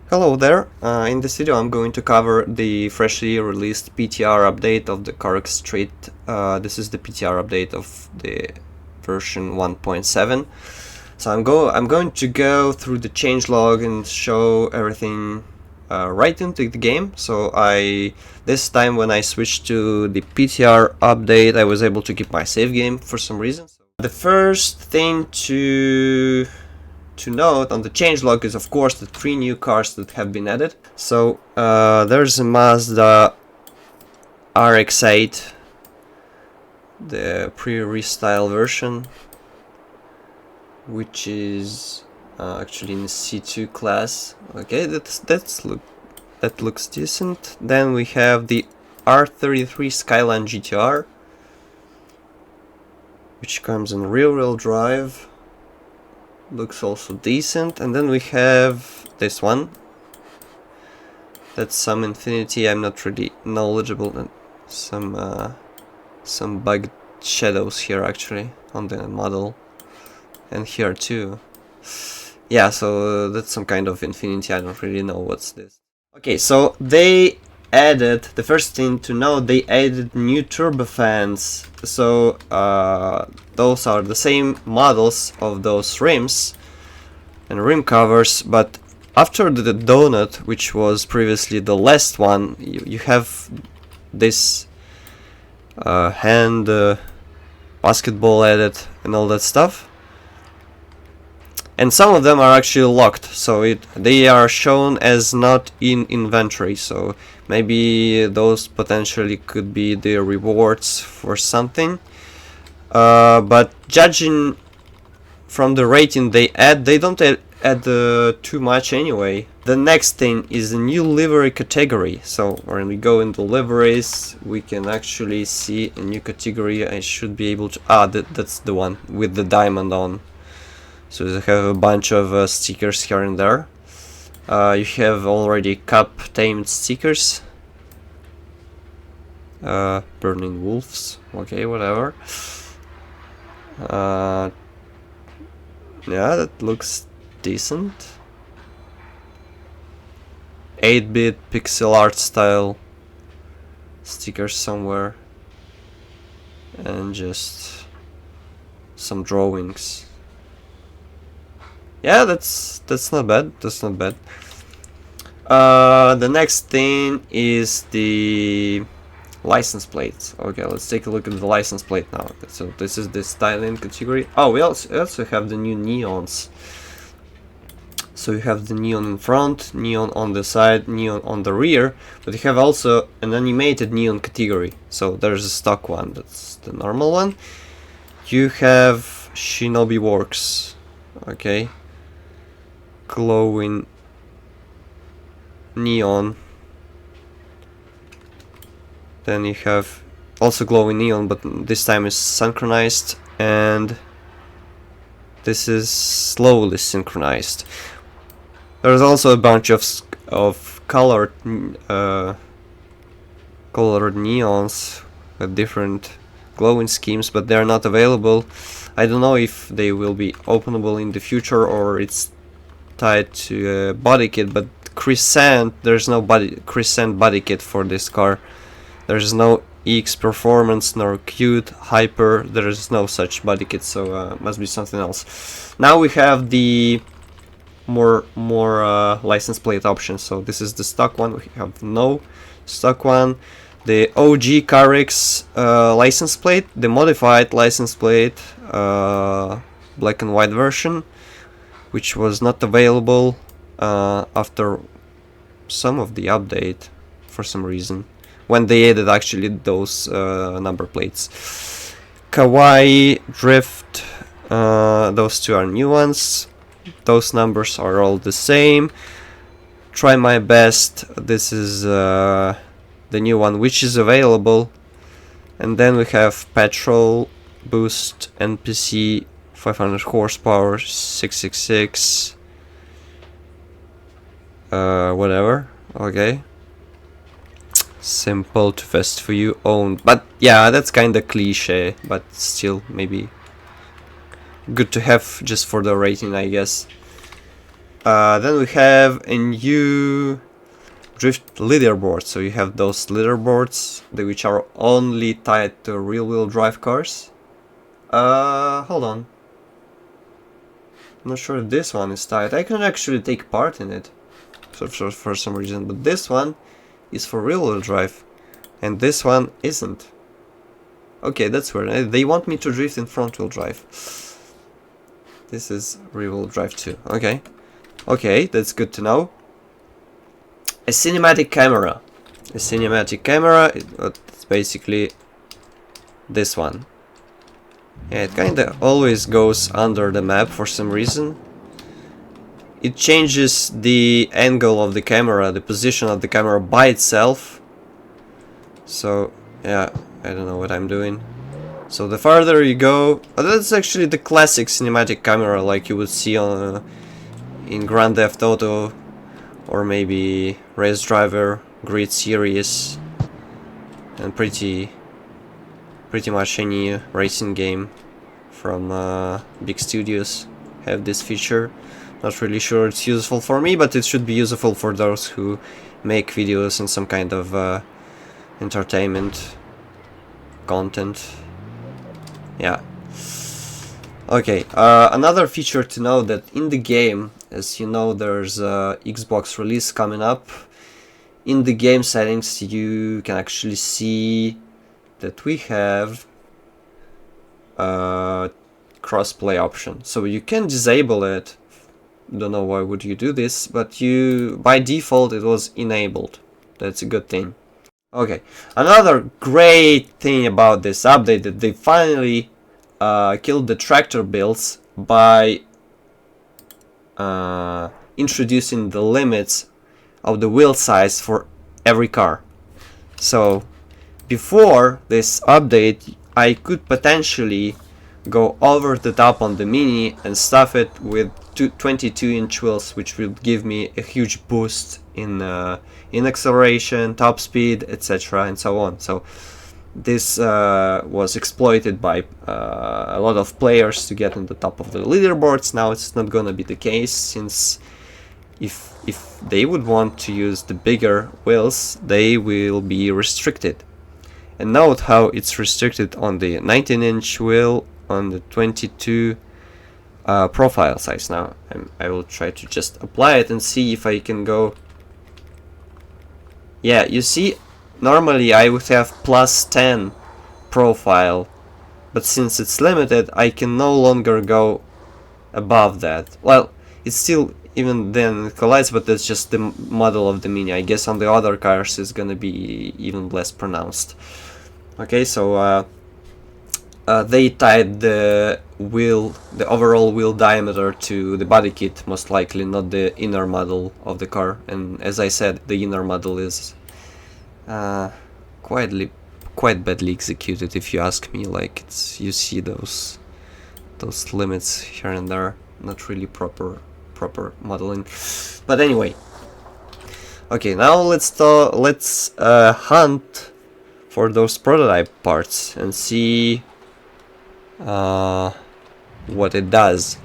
Hello there, in this video I'm going to cover the freshly released PTR update of the CarX Street. This is the PTR update of the version 1.7. So I'm going to go through the changelog and show everything right into the game. So this time when I switched to the PTR update, I was able to keep my save game for some reason. The first thing to note on the changelog is of course the 3 new cars that have been added. So there's a Mazda RX-8, the pre-restyle version, which is actually in the C2 class. Okay, that looks decent. Then we have the R33 Skyline GTR, which comes in rear-wheel drive. Looks also decent. And then we have this one. That's some Infinity. I'm not really knowledgeable. And some bugged shadows here actually on the model, and here too. Yeah, so that's some kind of Infinity. I don't really know what's this. Okay, so they added, the first thing to know, they added new turbofans. So those are the same models of those rims and rim covers, but after the donut, which was previously the last one, you have this hand basketball added and all that stuff. And some of them are actually locked, so they are shown as not in inventory, so maybe those potentially could be the rewards for something. But judging from the rating they add, they don't add too much anyway. The next thing is a new livery category. So when we go into liveries, we can actually see a new category. I should be able to... that's the one with the diamond on. So you have a bunch of stickers here and there. You have already cup tamed stickers. Burning wolves. Okay, whatever. Yeah, that looks decent. 8-bit pixel art style stickers somewhere. And just some drawings. Yeah, that's not bad. That's not bad. The next thing is the license plate. Okay, let's take a look at the license plate now. So this is the styling category. Oh, we also have the new neons. So you have the neon in front, neon on the side, neon on the rear, but you have also an animated neon category. So there's a stock one, that's the normal one. You have Shinobi Works. Okay. Glowing neon. Then you have also glowing neon, but this time is synchronized, and this is slowly synchronized. There's also a bunch of colored neons with different glowing schemes, but they're not available. I don't know if they will be openable in the future or it's tied to a body kit, but Crescent, there's no Crescent body kit for this car. There's no EX Performance nor Qt Hyper, there is no such body kit, so must be something else. Now we have the more license plate options. So this is the stock one, we have no stock one. The OG CarX license plate, the modified license plate, black and white version, which was not available after some of the update for some reason, when they added actually those number plates. Kawaii, Drift, those two are new ones. Those numbers are all the same. Try My Best, this is the new one which is available. And then we have Petrol, Boost, NPC, 500 horsepower, 666, whatever. Okay, simple to fast for you, owned. But yeah, that's kinda cliche, but still maybe good to have just for the rating, I guess. Then we have a new drift leaderboard. So you have those leaderboards which are only tied to rear-wheel drive cars. Hold on. I'm not sure if this one is tied. I can actually take part in it for some reason, but this one is for rear-wheel drive, and this one isn't. Okay, that's weird. They want me to drift in front-wheel drive. This is rear-wheel drive too. Okay. Okay, that's good to know. A cinematic camera. A cinematic camera, it's basically this one. Yeah, it kinda always goes under the map for some reason. It changes the angle of the camera, the position of the camera by itself. So, yeah, I don't know what I'm doing. So the farther you go... that's actually the classic cinematic camera like you would see on in Grand Theft Auto, or maybe Race Driver, Grid Series, and pretty much any racing game from big studios have this feature. Not really sure it's useful for me, but it should be useful for those who make videos and some kind of entertainment content. Yeah. Okay, another feature to know that in the game, as you know, there's a Xbox release coming up. In the game settings you can actually see that we have crossplay option. So you can disable it. Don't know why would you do this, but by default it was enabled. That's a good thing. Okay, another great thing about this update that they finally killed the tractor builds by introducing the limits of the wheel size for every car. So before this update I could potentially go over the top on the Mini and stuff it with 22-inch wheels, which will give me a huge boost in acceleration, top speed, etc. and so on. So this was exploited by a lot of players to get on the top of the leaderboards. Now it's not gonna be the case, since if they would want to use the bigger wheels, they will be restricted. And note how it's restricted on the 19-inch wheel, on the 22 profile size. Now I will try to just apply it and see if I can go. Yeah, you see, normally I would have +10 profile, but since it's limited I can no longer go above that. Well, it's still, even then it collides, but that's just the model of the Mini. I guess on the other cars it's gonna be even less pronounced. Okay, so they tied the overall wheel diameter to the body kit, most likely, not the inner model of the car. And as I said, the inner model is quite badly executed, if you ask me. Like, you see those limits here and there, not really proper modeling. But anyway, okay, now let's hunt for those prototype parts and see what it does.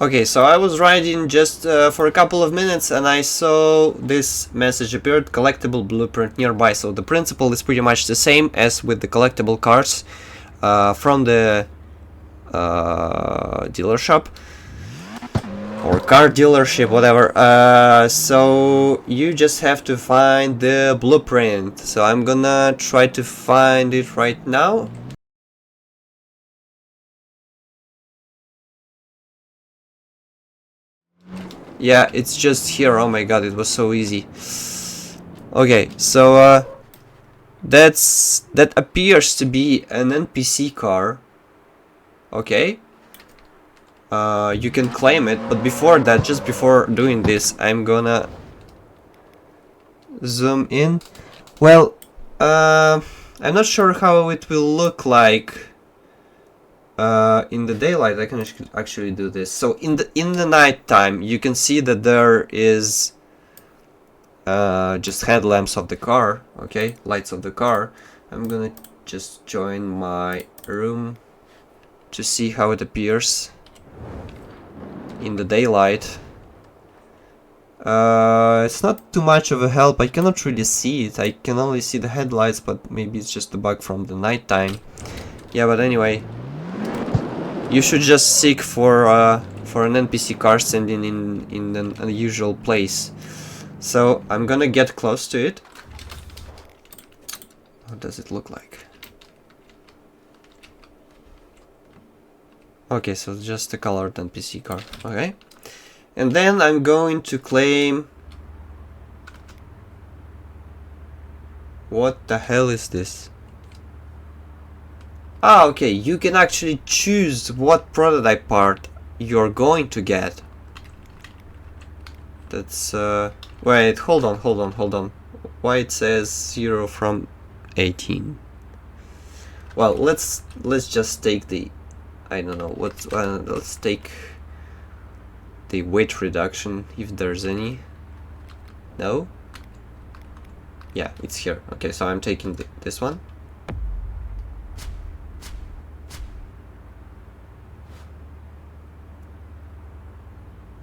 Okay, so I was riding just for a couple of minutes and I saw this message appeared: collectible blueprint nearby. So the principle is pretty much the same as with the collectible cars from the dealership or car dealership, whatever. So you just have to find the blueprint. So I'm gonna try to find it right now. Yeah, it's just here. Oh my god, it was so easy. Okay, so that appears to be an NPC car. Okay. You can claim it, but before that, just before doing this, I'm gonna zoom in. Well, I'm not sure how it will look like in the daylight. I can actually do this. So in the night time, you can see that there is just headlamps of the car. Okay, lights of the car. I'm gonna just join my room to see how it appears in the daylight. It's not too much of a help. I cannot really see it. I can only see the headlights, but maybe it's just a bug from the nighttime. Yeah, but anyway, you should just seek for an NPC car standing in an unusual place. So I'm gonna get close to it. What does it look like? Okay, so it's just a colored NPC car. Okay. And then I'm going to claim... What the hell is this? Ah, okay, you can actually choose what prototype part you're going to get. That's, wait, hold on. Why it says 0 from 18? Well, let's just take the... I don't know, let's take the weight reduction, if there's any. No? Yeah, it's here. Okay, so I'm taking this one.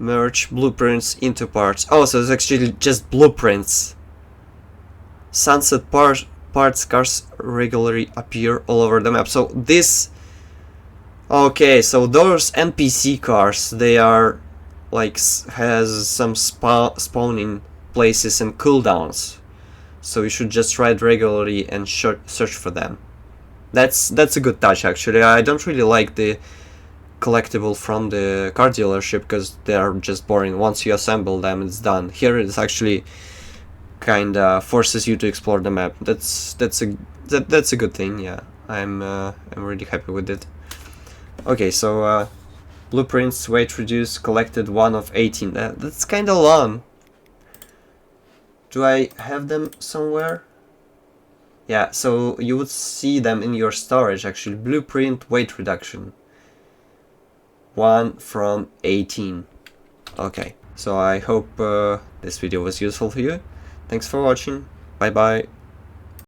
Merge blueprints into parts. Oh, so it's actually just blueprints. Sunset parts cars regularly appear all over the map. So this... Okay, so those NPC cars, they are like has some spawning places and cooldowns. So you should just ride regularly and search for them. That's a good touch actually. I don't really like the collectible from the car dealership because they are just boring. Once you assemble them, it's done. Here it's actually kinda forces you to explore the map. That's a good thing. Yeah, I'm really happy with it. Okay, so blueprints, weight reduced, collected 1 of 18. That's kinda long. Do I have them somewhere? Yeah, so you would see them in your storage actually. Blueprint, weight reduction. 1 from 18. Okay, so I hope this video was useful for you. Thanks for watching. Bye bye.